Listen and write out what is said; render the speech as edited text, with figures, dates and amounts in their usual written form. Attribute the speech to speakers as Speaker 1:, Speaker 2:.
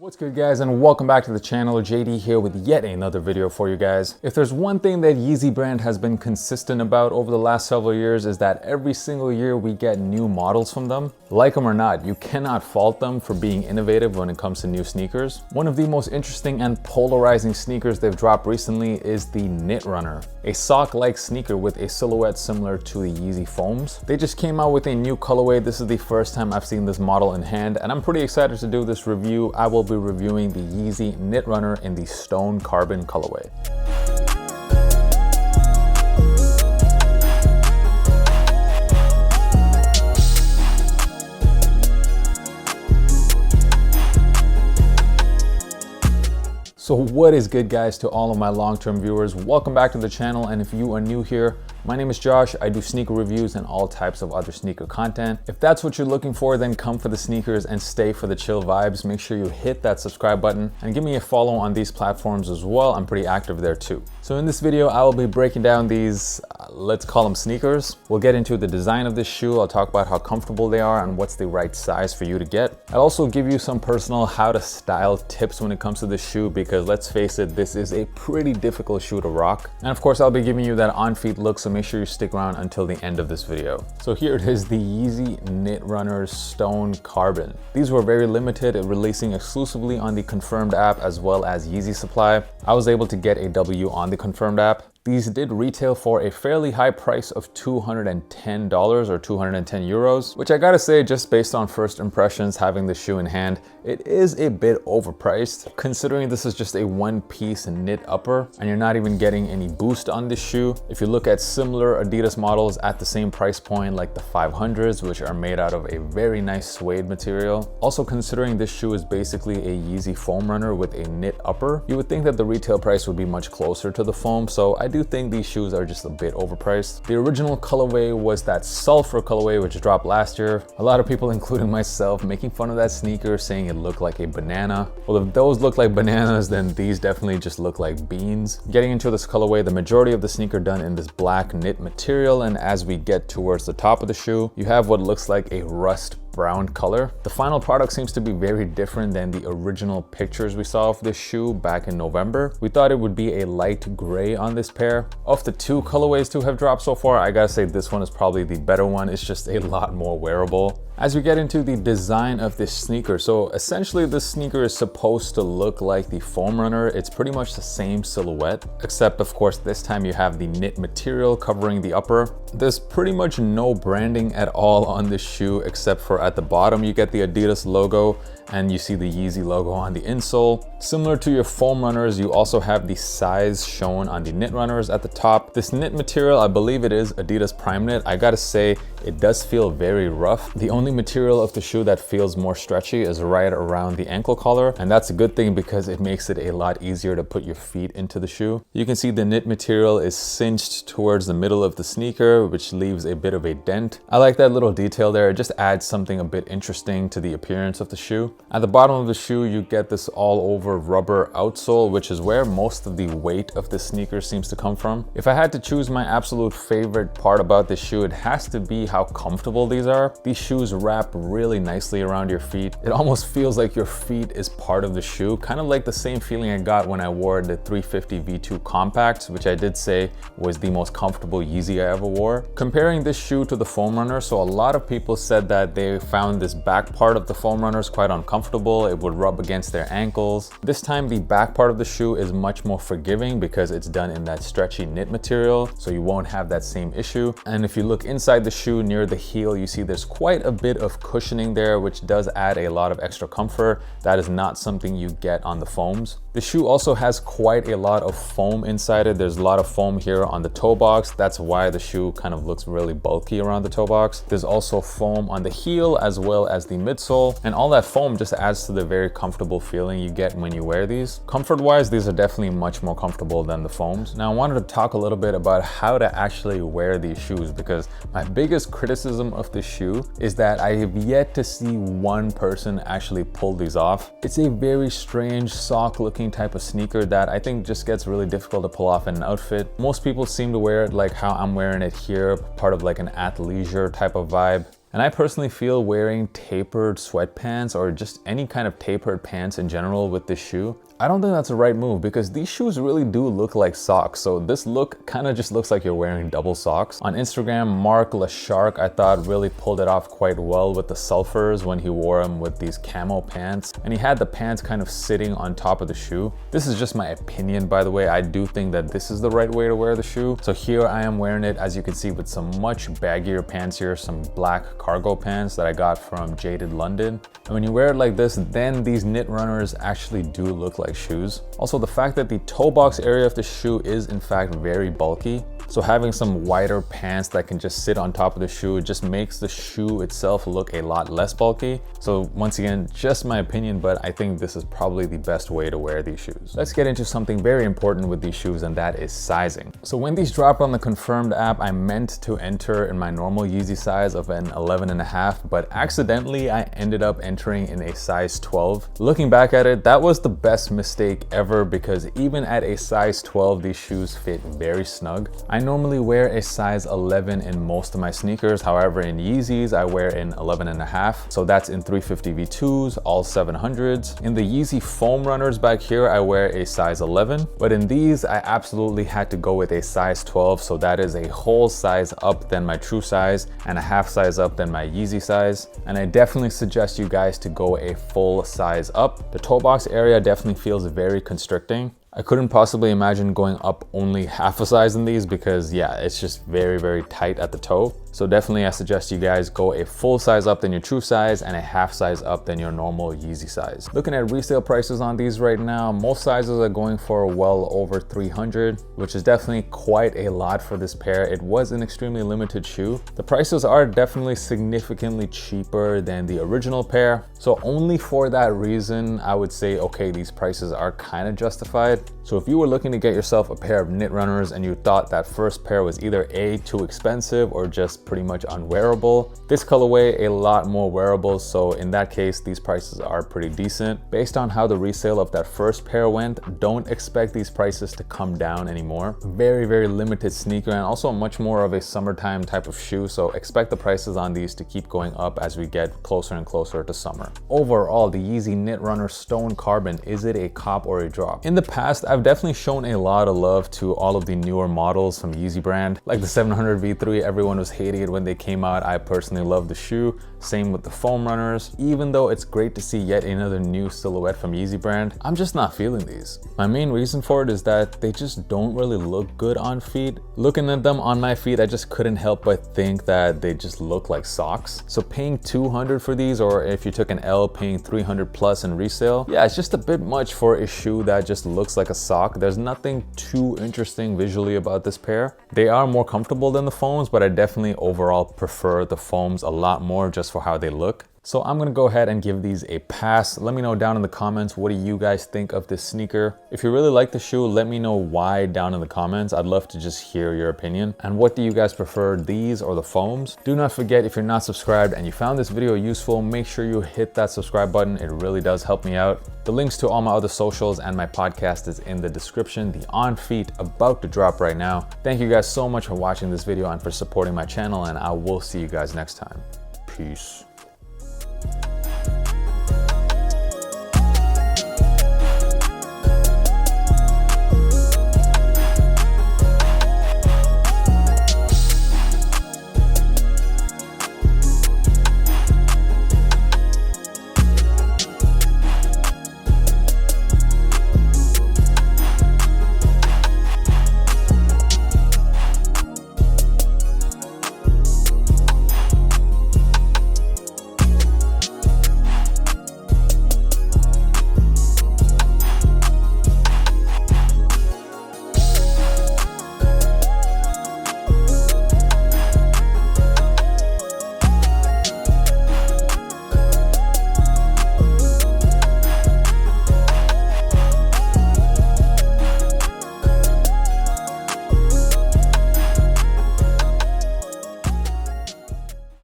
Speaker 1: What's good, guys, and welcome back to the channel. JD here with yet another video for you guys. If there's one thing that Yeezy brand has been consistent about over the last several years is that every single year we get new models from them. Like them or not, you cannot fault them for being innovative when it comes to new sneakers. One of the most interesting and polarizing sneakers they've dropped recently is the Knit Runner, a sock-like sneaker with a silhouette similar to the Yeezy Foams. They just came out with a new colorway. This is the first time I've seen this model in hand, and I'm pretty excited to do this review. I will be reviewing the Yeezy Knit Runner in the Stone Carbon colorway. So what is good, guys, to all of my long-term viewers? Welcome back to the channel, and if you are new here, my name is Josh. I do sneaker reviews and all types of other sneaker content. If that's what you're looking for, then come for the sneakers and stay for the chill vibes. Make sure you hit that subscribe button and give me a follow on these platforms as well. I'm pretty active there too. So in this video, I will be breaking down these, let's call them sneakers. We'll get into the design of this shoe. I'll talk about how comfortable they are and what's the right size for you to get. I'll also give you some personal how to style tips when it comes to this shoe, because let's face it, this is a pretty difficult shoe to rock. And of course, I'll be giving you that on-feet look, so make sure you stick around until the end of this video. So here it is, the Yeezy Knit Runner Stone Carbon. These were very limited, releasing exclusively on the Confirmed app as well as Yeezy Supply. I was able to get a W on the Confirmed app. These did retail for a fairly high price of $210 or 210 euros, which I gotta say, just based on first impressions, having the shoe in hand, it is a bit overpriced, considering this is just a one-piece knit upper and you're not even getting any boost on this shoe. If you look at similar Adidas models at the same price point, like the 500s, which are made out of a very nice suede material. Also, considering this shoe is basically a Yeezy Foam Runner with a knit upper, you would think that the retail price would be much closer to the foam, so I do think these shoes are just a bit overpriced. The original colorway was that sulfur colorway, which dropped last year. A lot of people, including myself, making fun of that sneaker, saying it looked like a banana. Well, if those look like bananas, then these definitely just look like beans. Getting into this colorway, the majority of the sneaker done in this black knit material, and as we get towards the top of the shoe, you have what looks like a rust brown color. The final product seems to be very different than the original pictures we saw of this shoe back in November. We thought it would be a light gray on this pair. Of the two colorways to have dropped so far, I gotta say this one is probably the better one. It's just a lot more wearable. As we get into the design of this sneaker, so essentially this sneaker is supposed to look like the Foam Runner. It's pretty much the same silhouette, except of course this time you have the knit material covering the upper. There's pretty much no branding at all on this shoe, except for at the bottom you get the Adidas logo and you see the Yeezy logo on the insole. Similar to your Foam Runners, you also have the size shown on the Knit Runners at the top. This knit material, I believe it is Adidas primeknit. I gotta say, it does feel very rough. The only material of the shoe that feels more stretchy is right around the ankle collar, and that's a good thing because it makes it a lot easier to put your feet into the shoe. You can see the knit material is cinched towards the middle of the sneaker, which leaves a bit of a dent. I like that little detail there. It just adds something a bit interesting to the appearance of the shoe. At the bottom of the shoe, you get this all over rubber outsole, which is where most of the weight of the sneaker seems to come from. If I had to choose my absolute favorite part about this shoe, it has to be how comfortable these are. These shoes wrap really nicely around your feet. It almost feels like your feet is part of the shoe, kind of like the same feeling I got when I wore the 350 V2 Compacts, which I did say was the most comfortable Yeezy I ever wore. Comparing this shoe to the Foam Runner, so a lot of people said that they found this back part of the Foam Runners quite uncomfortable. It would rub against their ankles. This time the back part of the shoe is much more forgiving because it's done in that stretchy knit material, so you won't have that same issue. And if you look inside the shoe near the heel, you see there's quite a bit of cushioning there, which does add a lot of extra comfort. That is not something you get on the foams. The shoe also has quite a lot of foam inside it. There's a lot of foam here on the toe box. That's why the shoe kind of looks really bulky around the toe box. There's also foam on the heel as well as the midsole, and all that foam just adds to the very comfortable feeling you get when you wear these. Comfort wise, these are definitely much more comfortable than the foams. Now I wanted to talk a little bit about how to actually wear these shoes, because my biggest criticism of this shoe is that I have yet to see one person actually pull these off. It's a very strange sock looking type of sneaker that I think just gets really difficult to pull off in an outfit. Most people seem to wear it like how I'm wearing it here, part of like an athleisure type of vibe. And I personally feel wearing tapered sweatpants or just any kind of tapered pants in general with this shoe, I don't think that's the right move because these shoes really do look like socks. So this look kind of just looks like you're wearing double socks. On Instagram, Mark LaShark, I thought really pulled it off quite well with the sulfurs when he wore them with these camo pants. And he had the pants kind of sitting on top of the shoe. This is just my opinion, by the way. I do think that this is the right way to wear the shoe. So here I am wearing it, as you can see, with some much baggier pants here, some black cargo pants that I got from Jaded London. And when you wear it like this, then these knit runners actually do look like shoes. Also, the fact that the toe box area of the shoe is in fact very bulky. So having some wider pants that can just sit on top of the shoe, it just makes the shoe itself look a lot less bulky. So once again, just my opinion, but I think this is probably the best way to wear these shoes. Let's get into something very important with these shoes, and that is sizing. So when these dropped on the Confirmed app, I meant to enter in my normal Yeezy size of an 11.5, but accidentally I ended up entering in a size 12. Looking back at it, that was the best mistake ever because even at a size 12, these shoes fit very snug. I normally wear a size 11 in most of my sneakers. However, in Yeezys, I wear an 11.5. So that's in 350 V2s, all 700s. In the Yeezy Foam Runners back here, I wear a size 11. But in these, I absolutely had to go with a size 12. So that is a whole size up than my true size and a half size up than my Yeezy size. And I definitely suggest you guys to go a full size up. The toe box area definitely feels very constricting. I couldn't possibly imagine going up only half a size in these because yeah, it's just very, very tight at the toe. So definitely I suggest you guys go a full size up than your true size and a half size up than your normal Yeezy size. Looking at resale prices on these right now, most sizes are going for well over 300, which is definitely quite a lot for this pair. It was an extremely limited shoe. The prices are definitely significantly cheaper than the original pair. So only for that reason, I would say, okay, these prices are kind of justified. So if you were looking to get yourself a pair of knit runners and you thought that first pair was either A, too expensive or just pretty much unwearable, this colorway a lot more wearable. So in that case, these prices are pretty decent. Based on how the resale of that first pair went, don't expect these prices to come down anymore. Very, very limited sneaker and also much more of a summertime type of shoe. So expect the prices on these to keep going up as we get closer and closer to summer. Overall, the Yeezy Knit Runner Stone Carbon, is it a cop or a drop? In the past, I've definitely shown a lot of love to all of the newer models from Yeezy brand. Like the 700 V3, everyone was hating it when they came out. I personally love the shoe. Same with the Foam Runners. Even though it's great to see yet another new silhouette from Yeezy brand, I'm just not feeling these. My main reason for it is that they just don't really look good on feet. Looking at them on my feet, I just couldn't help but think that they just look like socks. So paying 200 for these, or if you took an L, paying 300 plus in resale, yeah, it's just a bit much for a shoe that just looks like a sock. There's nothing too interesting visually about this pair. They are more comfortable than the foams, but I definitely overall prefer the foams a lot more just for how they look. So I'm gonna go ahead and give these a pass. Let me know down in the comments, what do you guys think of this sneaker? If you really like the shoe, let me know why down in the comments. I'd love to just hear your opinion. And what do you guys prefer, these or the foams? Do not forget, if you're not subscribed and you found this video useful, make sure you hit that subscribe button. It really does help me out. The links to all my other socials and my podcast is in the description. The On Feet about to drop right now. Thank you guys so much for watching this video and for supporting my channel, and I will see you guys next time. Peace.